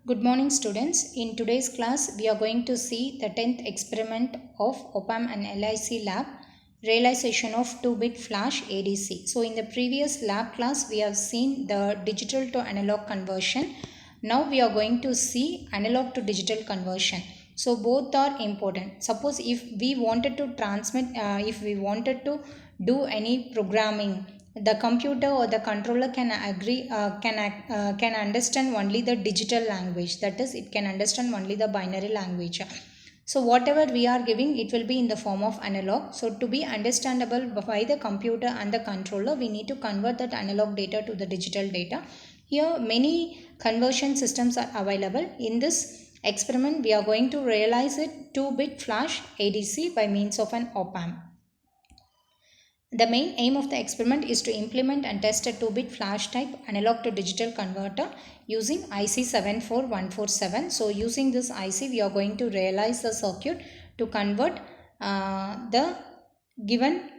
Good morning students. In today's class we are going to see the 10th experiment of OPAM and LIC lab realization of 2-bit flash ADC. So in the previous lab class we have seen the digital to analog conversion. Now we are going to see analog to digital conversion. So both are important. Suppose if we wanted to transmit, if we wanted to do any programming, the computer or the controller can can understand only the digital language, that is it can understand only the binary language. So whatever we are giving, it will be in the form of analog. So to be understandable by the computer and the controller, we need to convert that analog data to the digital data. Here many conversion systems are available. In this experiment we are going to realize it 2-bit flash ADC by means of an op-amp. The main aim of the experiment is to implement and test a 2-bit flash type analog to digital converter using IC 74147. So using this IC we are going to realize the circuit to convert the given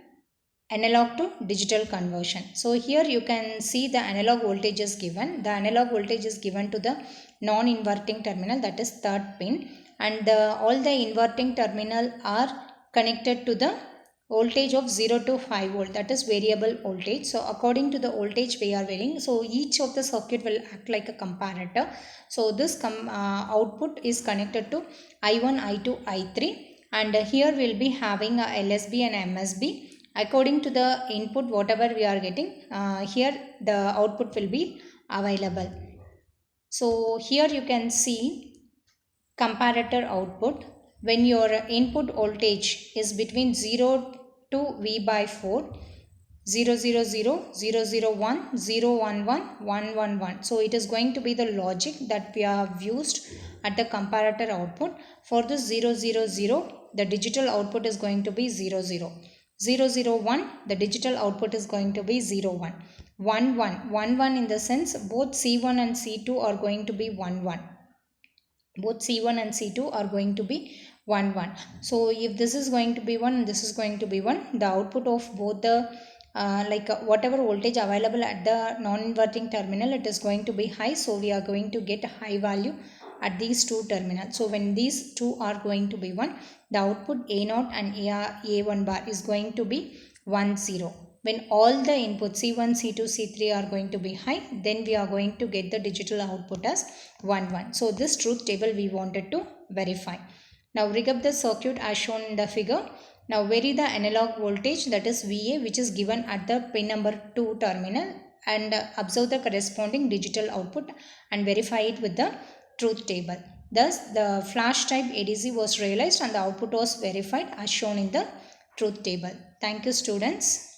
analog to digital conversion. So here you can see the analog voltage is given. The analog voltage is given to the non-inverting terminal, that is third pin, and all the inverting terminal are connected to the voltage of 0 to 5 volt, that is variable voltage. So according to the voltage we are varying, so each of the circuit will act like a comparator. So this output is connected to I1, I2, I3, and here we will be having a LSB and MSB. According to the input whatever we are getting, here the output will be available. So here you can see comparator output. When your input voltage is between 0 to V by 4, 0, 0, 0, 0, 0, 1, 0, 1, 1, 1, 1, 1. So it is going to be the logic that we have used at the comparator output. For this 0, 0, 0, the digital output is going to be 0, 0. 0, 0, 1, the digital output is going to be 0, 1. 1, 1, 1, 1 in the sense both C1 and C2 are going to be 1, 1. Both C1 and C2 are going to be 1, 1. So if this is going to be 1 and this is going to be 1, the output of both the whatever voltage available at the non-inverting terminal, it is going to be high. So we are going to get a high value at these two terminals. So when these two are going to be 1, the output A0 and A1 bar is going to be 1, 0. When all the inputs C1, C2, C3 are going to be high, then we are going to get the digital output as 1, 1. So this truth table we wanted to verify. Now rig up the circuit as shown in the figure. Now vary the analog voltage, that is VA, which is given at the pin number 2 terminal, and observe the corresponding digital output and verify it with the truth table. Thus the flash type ADC was realized and the output was verified as shown in the truth table. Thank you students.